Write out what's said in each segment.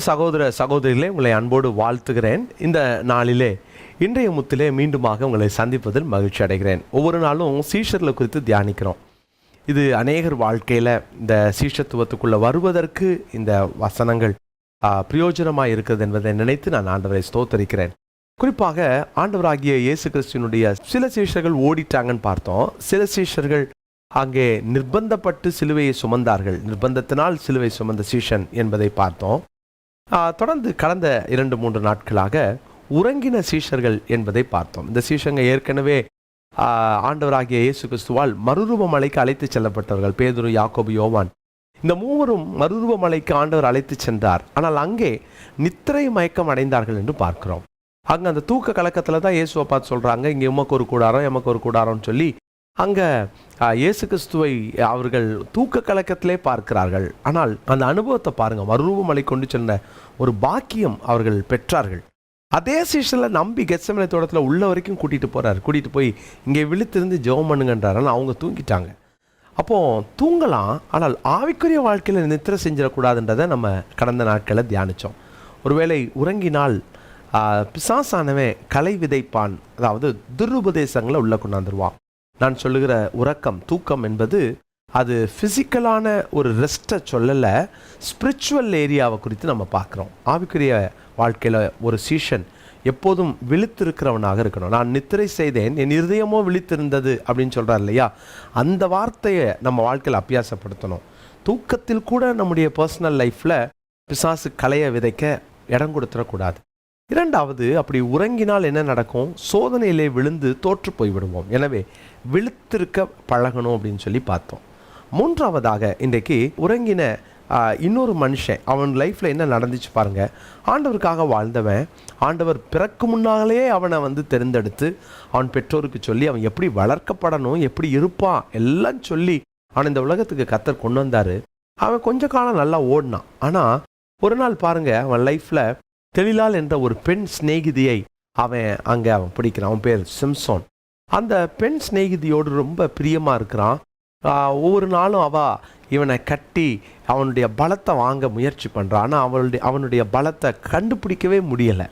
சகோதர சகோதரிகளே, உங்களை அன்போடு வாழ்த்துகிறேன். இந்த நாளிலே இன்றைய முத்திலே மீண்டுமாக உங்களை சந்திப்பதில் மகிழ்ச்சி அடைகிறேன். ஒவ்வொரு நாளும் சீஷர்களை குறித்து தியானிக்கிறோம். இது அநேகர் வாழ்க்கையில் இந்த சீஷத்துவத்துக்குள்ளே வருவதற்கு இந்த வசனங்கள் பிரயோஜனமாக இருக்கிறது என்பதை நினைத்து நான் ஆண்டவரை ஸ்தோத்தரிக்கிறேன். குறிப்பாக ஆண்டவராகிய இயேசு கிறிஸ்துவினுடைய சில சீஷர்கள் ஓடிட்டாங்கன்னு பார்த்தோம். சில சீஷர்கள் அங்கே நிர்பந்தப்பட்டு சிலுவையை சுமந்தார்கள். நிர்பந்தத்தினால் சிலுவை சுமந்த சீஷன் என்பதை பார்த்தோம். தொடர்ந்து கடந்த 2-3 நாட்களாக உறங்கின சீஷர்கள் என்பதை பார்த்தோம். இந்த சீஷங்க ஏற்கனவே ஆண்டவராகிய இயேசு கிறிஸ்துவால் மறுரூப மலைக்கு அழைத்து செல்லப்பட்டவர்கள். பேதுரு, யாக்கோபு, யோவான், இந்த மூவரும் மறுரூப மலைக்கு ஆண்டவர் அழைத்து சென்றார். ஆனால் அங்கே நித்திரை மயக்கம் அடைந்தார்கள் என்று பார்க்கிறோம். அங்கே அந்த தூக்க கலக்கத்தில் தான் இயேசுவை பார்த்து சொல்கிறாங்க, இங்கே எமக்கு ஒரு கூடாரம், எமக்கு ஒரு கூடாரம்னு சொல்லி அங்கே இயேசு கிறிஸ்துவை அவர்கள் தூக்க கலக்கத்திலே பார்க்கிறார்கள். ஆனால் அந்த அனுபவத்தை பாருங்கள், மறுரூப மலை கொண்டு சென்ற ஒரு பாக்கியம் அவர்கள் பெற்றார்கள். அதே சீஷனில் நம்பி கெத்செமனே தோட்டத்தில் உள்ள வரைக்கும் கூட்டிகிட்டு போய் இங்கே விழித்திருந்து ஜெபம் பண்ணுங்கன்றார். ஆனால் அவங்க தூங்கிட்டாங்க. அப்போது தூங்கலாம், ஆனால் ஆவிக்குரிய வாழ்க்கையில் நித்திரை செஞ்சிடக்கூடாதுன்றதை நம்ம கடந்த நாட்களில் தியானித்தோம். ஒருவேளை உறங்கினால் பிசாசானவன் கலை விதைப்பான், அதாவது துருபதேசங்களை உள்ள கொண்டாந்துருவான். நான் சொல்லுகிற உறக்கம், தூக்கம் என்பது அது ஃபிசிக்கலான ஒரு ரெஸ்ட்டை சொல்லலை, ஸ்பிரிச்சுவல் ஏரியாவை குறித்து நம்ம பார்க்குறோம். ஆவிக்குரிய வாழ்க்கையில் ஒரு சீஷன் எப்போதும் விழித்திருக்கிறவனாக இருக்கணும். நான் நித்திரை செய்தேன், என் இருதயமோ விழித்திருந்தது அப்படின்னு சொல்கிறார் இல்லையா, அந்த வார்த்தையை நம்ம வாழ்க்கையில் அபியாசப்படுத்தணும். தூக்கத்தில் கூட நம்முடைய பர்சனல் லைஃப்பில் பிசாசு கலையை விதைக்க இடம் கொடுத்துடக்கூடாது. இரண்டாவது, அப்படி உறங்கினால் என்ன நடக்கும்? சோதனையிலே விழுந்து தோற்று போய்விடுவோம். எனவே விழித்திருக்க பழகணும் அப்படின்னு சொல்லி பார்த்தோம். மூன்றாவதாக, இன்றைக்கு உறங்கின இன்னொரு மனுஷன், அவன் லைஃப்பில் என்ன நடந்துச்சு பாருங்கள். ஆண்டவருக்காக வாழ்ந்தவன், ஆண்டவர் பிறக்கு முன்னாலே அவனை தெரிந்தெடுத்து அவன் பெற்றோருக்கு சொல்லி அவன் எப்படி வளர்க்கப்படணும், எப்படி இருப்பான் எல்லாம் சொல்லி அவன் இந்த உலகத்துக்கு கர்த்தர் கொண்டு வந்தார். அவன் கொஞ்ச காலம் நல்லா ஓடினான். ஆனால் ஒரு நாள் பாருங்கள், அவன் லைஃப்பில் தெளிலால் என்ற ஒரு பெண் சிநேகிதியை அவன் பிடிக்கிறான். அவன் பேர் சிம்சோன். அந்த பெண் சிநேகிதியோடு ரொம்ப பிரியமாக இருக்கிறான். ஒவ்வொரு நாளும் இவனை கட்டி அவனுடைய பலத்தை வாங்க முயற்சி பண்ணுறான். ஆனால் அவனுடைய பலத்தை கண்டுபிடிக்கவே முடியலை.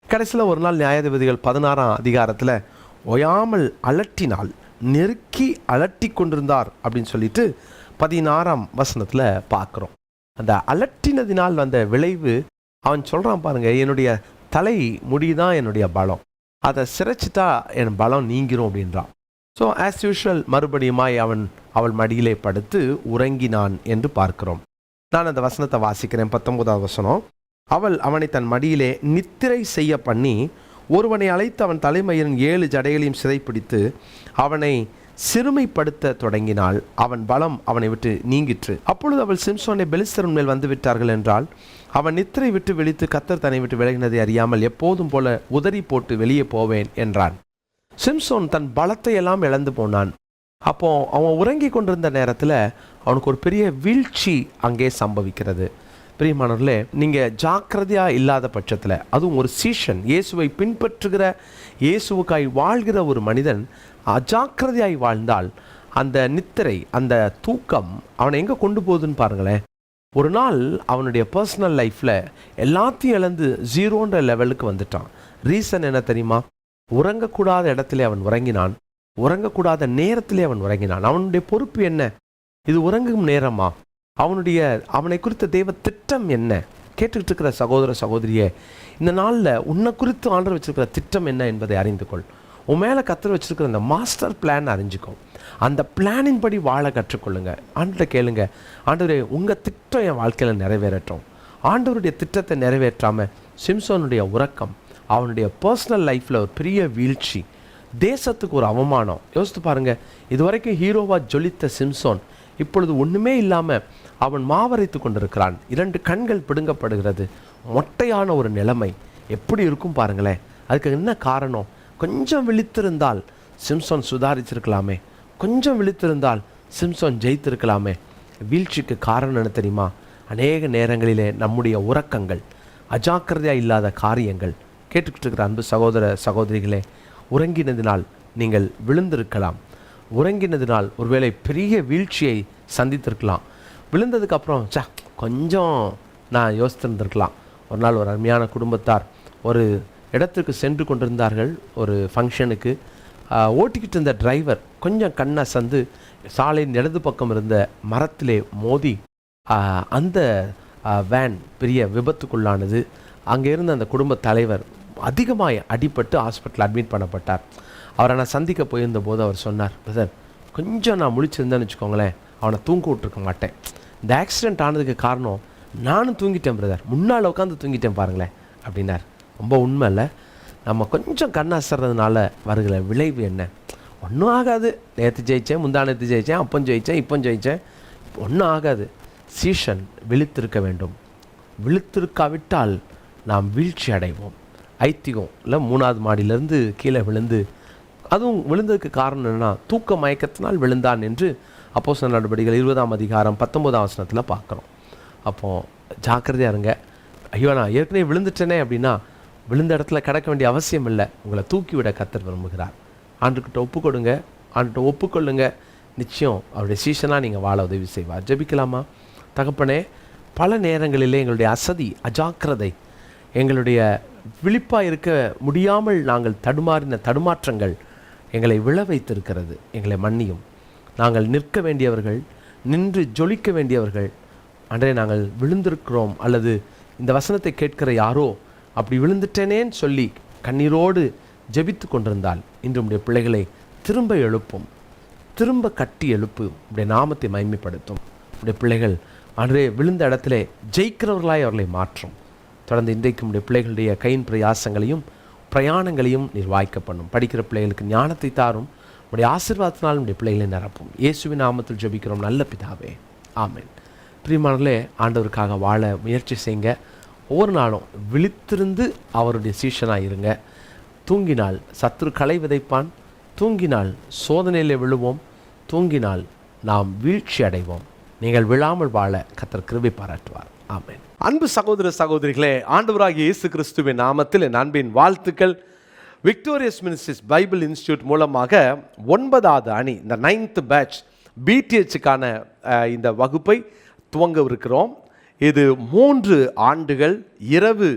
கடைசியில் ஒரு நாள் நியாயாதிபதிகள் 16ஆம் அதிகாரத்தில் ஓயாமல் அலட்டினால், நெருக்கி அலட்டி கொண்டிருந்தார் அப்படின்னு சொல்லிட்டு 16ஆம் வசனத்தில் பார்க்குறோம். அந்த அலட்டினதினால் வந்த விளைவு அவன் சொல்கிறான் பாருங்க, என்னுடைய தலை முடிதான் என்னுடைய பலம், அதை சிரைச்சிட்டா என் பலம் நீங்கிரும் அப்படின்றான். ஸோ ஆஸ் யூஷுவல் மறுபடியுமாய் அவள் மடியிலே படுத்து உறங்கினான் என்று பார்க்கிறோம். நான் அந்த வசனத்தை வாசிக்கிறேன். 19ஆம் வசனம். அவனை தன் மடியிலே நித்திரை செய்ய பண்ணி ஒருவனை அழைத்து அவன் தலைமயிரின் 7 ஜடைகளையும் சிறைப்பிடித்து அவனை சிறுமைப்படுத்த தொடங்கினாள். அவன் பலம் அவனை விட்டு நீங்கிற்று. அப்பொழுது அவள் சிம்சோனை பெலிஸ்தரின் மேல் வந்து விட்டார்கள் என்றால், அவன் நித்திரை விட்டு விழித்து கர்த்தர் தன்னை விட்டு விலகினதை அறியாமல் எப்போதும் போல உதறி போட்டு வெளியே போவேன் என்றான். சிம்சோன் தன் பலத்தை எல்லாம் இழந்து போனான். அப்போ அவன் உறங்கி கொண்டிருந்த நேரத்தில் அவனுக்கு ஒரு பெரிய வீழ்ச்சி அங்கே சம்பவிக்கிறது. பிரியமானவர்களே, நீங்கள் ஜாக்கிரதையாக இல்லாத பட்சத்தில், அதுவும் ஒரு சீஷன், இயேசுவை பின்பற்றுகிற, இயேசுவுக்காய் வாழ்கிற ஒரு மனிதன் அஜாக்கிரதையாய் வாழ்ந்தால் அந்த நித்திரை, அந்த தூக்கம் அவனை எங்கே கொண்டு போகுதுன்னு பாருங்களேன். ஒரு நாள் அவனுடைய பர்சனல் லைஃப்பில் எல்லாத்தையும் இழந்து 0ன்ற லெவலுக்கு வந்துட்டான். ரீசன் என்ன தெரியுமா? உறங்கக்கூடாத இடத்துல அவன் உறங்கினான், உறங்கக்கூடாத நேரத்திலே அவன் உறங்கினான். அவனுடைய பொறுப்பு என்ன? இது உறங்கும் நேரமா? அவனை குறித்த தெய்வ திட்டம் என்ன? கேட்டுக்கிட்டு இருக்கிற சகோதர சகோதரியே, இந்த நாளில் உன்னை குறித்து ஆண்டவர் வச்சிருக்கிற திட்டம் என்ன என்பதை அறிந்து கொள். உன் மேலே கர்த்தர் வச்சிருக்கிற அந்த மாஸ்டர் பிளான் அறிஞ்சிக்கோ. அந்த பிளானின் படி வாழ கற்றுக்கொள்ளுங்க. ஆண்டவரை கேளுங்க, ஆண்டவரே உங்கள் திட்டம் என் வாழ்க்கையில் நிறைவேறட்டும். ஆண்டவருடைய திட்டத்தை நிறைவேற்றாமல் சிம்சோனுடைய உறக்கம், அவனுடைய பர்சனல் லைஃப்பில் ஒரு பெரிய வீழ்ச்சி, தேசத்துக்கு ஒரு அவமானம். யோசித்து பாருங்கள், இதுவரைக்கும் ஹீரோவாக ஜொலித்த சிம்சோன் இப்பொழுது ஒன்றுமே இல்லாமல் அவன் மாவரைத்து கொண்டிருக்கிறான். 2 கண்கள் பிடுங்கப்படுகிறது. மொட்டையான ஒரு நிலைமை எப்படி இருக்கும் பாருங்களேன். அதுக்கு என்ன காரணம்? கொஞ்சம் விழித்திருந்தால் சிம்சோன் சுதாரிச்சிருக்கலாமே, கொஞ்சம் விழித்திருந்தால் சிம்சோன் ஜெயித்திருக்கலாமே. வீழ்ச்சிக்கு காரணம் என்ன தெரியுமா? அநேக நேரங்களிலே நம்முடைய உறக்கங்கள், அஜாக்கிரதையாக இல்லாத காரியங்கள். கேட்டுக்கிட்டு இருக்கிற அன்பு சகோதர சகோதரிகளே, உறங்கினதினால் நீங்கள் விழுந்திருக்கலாம். உறங்கினதினால் ஒருவேளை பெரிய வீழ்ச்சியை சந்தித்திருக்கலாம். விழுந்ததுக்கப்புறம் கொஞ்சம் நான் யோசித்திருந்திருக்கலாம். ஒரு நாள் ஒரு அருமையான குடும்பத்தார் ஒரு இடத்துக்கு சென்று கொண்டிருந்தார்கள், ஒரு ஃபங்க்ஷனுக்கு. ஓட்டிக்கிட்டு இருந்த டிரைவர் கொஞ்சம் கண்ணசந்து சாலையின் இடது பக்கம் இருந்த மரத்திலே மோதி அந்த வேன் பெரிய விபத்துக்குள்ளானது. அங்கே இருந்த அந்த குடும்ப தலைவர் அதிகமாக அடிபட்டு ஹாஸ்பிட்டல் அட்மிட் பண்ணப்பட்டார். அவரை நான் சந்திக்க போயிருந்த போது அவர் சொன்னார், பிரதர் கொஞ்சம் நான் முழிச்சிருந்தேன்னு வச்சுக்கோங்களேன், அவனை தூங்க விட்டுருக்க மாட்டேன். இந்த ஆக்சிடெண்ட் ஆனதுக்கு காரணம் நானும் தூங்கிட்டேன் பிரதர், முன்னால் உட்காந்து தூங்கிட்டேன் பாருங்களேன் அப்படின்னார். ரொம்ப உண்மை இல்லை? நம்ம கொஞ்சம் கண்ணாசறதுனால வருகிற விளைவு என்ன? ஒன்றும் ஆகாது. நேற்று ஜெயித்தேன், முந்தானத்து ஜெயித்தேன், அப்போ ஜெயித்தேன், இப்போ ஜெயித்தேன், ஒன்றும் ஆகாது. சீஷன் விழித்திருக்க வேண்டும். விழித்திருக்காவிட்டால் நாம் வீழ்ச்சி அடைவோம். ஐத்திகம் இல்லை, 3வது மாடியிலேருந்து கீழே விழுந்து, அதுவும் விழுந்ததுக்கு காரணம் என்னென்னா தூக்க மயக்கத்தினால் விழுந்தான் என்று அப்போஸ்தலர் நடபடிகள் 20ஆம் அதிகாரம் 19ஆம் வசனத்தில் பார்க்குறோம். அப்போது ஜாக்கிரதையாக இருங்க. ஐயோ நான் ஏற்கனவே விழுந்துட்டேனே அப்படின்னா விழுந்த இடத்துல கிடக்க வேண்டிய அவசியம் இல்லை. உங்களை தூக்கி விட கர்த்தர் விரும்புகிறார். ஆண்டுக்கிட்ட ஒப்பு கொடுங்க, ஆண்டுகிட்ட ஒப்புக்கொள்ளுங்க. நிச்சயம் அவருடைய சீசனாக நீங்கள் வாழ உதவி செய்வார். ஜெபிக்கலாமா? தகப்பனே, பல நேரங்களிலே எங்களுடைய அசதி, அஜாக்கிரதை, எங்களுடைய விழிப்பாக இருக்க முடியாமல் நாங்கள் தடுமாறின தடுமாற்றங்கள் எங்களை விழ வைத்திருக்கிறது. எங்களை மன்னியும். நாங்கள் நிற்க வேண்டியவர்கள், நின்று ஜொலிக்க வேண்டியவர்கள். அன்றே நாங்கள் விழுந்திருக்கிறோம், அல்லது இந்த வசனத்தை கேட்கிற யாரோ அப்படி விழுந்துட்டேனேன்னு சொல்லி கண்ணீரோடு ஜெபித்து கொண்டிருந்தால் இன்று உடைய பிள்ளைகளை திரும்ப எழுப்பும், திரும்ப கட்டி எழுப்பு. உடைய நாமத்தை மகிமைப்படுத்தும். உடைய பிள்ளைகள் அன்றே விழுந்த இடத்திலே ஜெயிக்கிறவர்களாய் அவர்களை மாற்றும். தொடர்ந்து இன்றைக்கு உடைய பிள்ளைகளுடைய கையின் பிரயாசங்களையும் பிரயாணங்களையும் நிர்வாகிக்க பண்ணும். படிக்கிற பிள்ளைகளுக்கு ஞானத்தை தாரும். உடைய ஆசீர்வாதத்தினால் உடைய பிள்ளைகளை நிரப்பும். இயேசுவின் நாமத்தில் ஜெபிக்கிறோம் நல்ல பிதாவே, ஆமென். பிரியமானவர்களே, ஆண்டவருக்காக வாழ முயற்சி செய்யுங்க. ஒவ்வொரு நாளும் விழித்திருந்து அவருடைய சீஷனாக இருங்க. தூங்கினால் சத்துரு களை விதைப்பான், தூங்கினால் சோதனையிலே விழுவோம், தூங்கினால் நாம் வீழ்ச்சி அடைவோம். நீங்கள் விழாமல் வாழ கர்த்தர் கிருபை பாராட்டுவார். ஆமென். அன்பு சகோதர சகோதரிகளே, ஆண்டவராகிய இயேசு கிறிஸ்துவின் நாமத்தில் என் அன்பின் வாழ்த்துக்கள். விக்டோரியஸ் மினிஸ்ட்ரிஸ் பைபிள் இன்ஸ்டியூட் மூலமாக 9வது அணி, இந்த 9th பேட்ச் பிடிஹெச்சுக்கான இந்த வகுப்பை துவங்கவிருக்கிறோம். இது 3 ஆண்டுகள் இரவு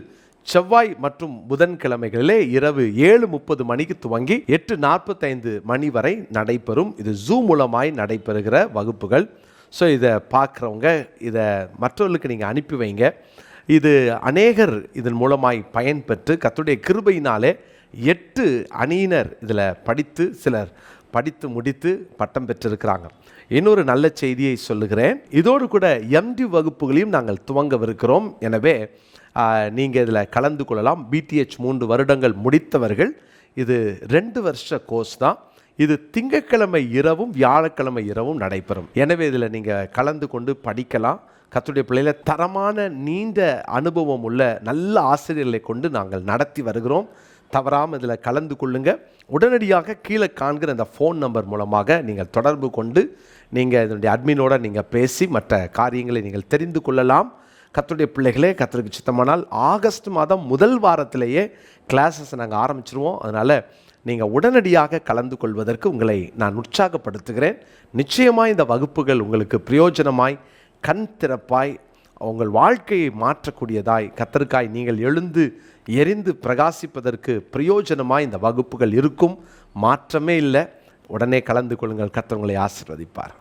செவ்வாய் மற்றும் புதன்கிழமைகளிலே இரவு 7:30 மணிக்கு துவங்கி 8:45 மணி வரை நடைபெறும். இது ஜூம் மூலமாய் நடைபெறுகிற வகுப்புகள். ஸோ இதை பார்க்குறவங்க இதை மற்றவர்களுக்கு நீங்கள் அனுப்பி வைங்க. இது அநேகர் இதன் மூலமாய் பயன்பெற்று கர்த்தருடைய கிருபையினாலே 8 அணியினர் இதில் படித்து, சிலர் படித்து முடித்து பட்டம் பெற்றிருக்கிறாங்க. இன்னொரு நல்ல செய்தியை சொல்லுகிறேன். இதோடு கூட எம்டி வகுப்புகளையும் நாங்கள் துவங்கவிருக்கிறோம். எனவே நீங்கள் இதில் கலந்து கொள்ளலாம். பிடிஹெச் 3 வருடங்கள் முடித்தவர்கள். இது 2 வருஷ கோர்ஸ் தான். இது திங்கட்கிழமை இரவும் வியாழக்கிழமை இரவும் நடைபெறும். எனவே இதில் நீங்கள் கலந்து கொண்டு படிக்கலாம். கர்த்தருடைய பிள்ளைகளை தரமான நீண்ட அனுபவம் உள்ள நல்ல ஆசிரியர்களை கொண்டு நாங்கள் நடத்தி வருகிறோம். தவறாமல் இதில் கலந்து கொள்ளுங்கள். உடனடியாக கீழே காண்கிற அந்த ஃபோன் நம்பர் மூலமாக நீங்கள் தொடர்பு கொண்டு நீங்கள் இதனுடைய அட்மினோட நீங்கள் பேசி மற்ற காரியங்களை நீங்கள் தெரிந்து கொள்ளலாம். கர்த்தருடைய பிள்ளைகளே, கர்த்தருக்கு சித்தமானால் ஆகஸ்ட் மாதம் முதல் வாரத்திலேயே கிளாஸஸ் நாங்கள் ஆரம்பிச்சிருவோம். அதனால் நீங்கள் உடனடியாக கலந்து கொள்வதற்கு உங்களை நான் உற்சாகப்படுத்துகிறேன். நிச்சயமாக இந்த வகுப்புகள் உங்களுக்கு பிரயோஜனமாய், கண் திறப்பாய், உங்கள் வாழ்க்கையை மாற்றக்கூடியதாய், கர்த்தருக்காய் நீங்கள் எழுந்து எரிந்து பிரகாசிப்பதற்கு பிரயோஜனமாய் இந்த வகுப்புகள் இருக்கும். மாற்றமே இல்லை. உடனே கலந்து கொள்ளுங்கள். கர்த்தர் உங்களை ஆசீர்வதிப்பார்.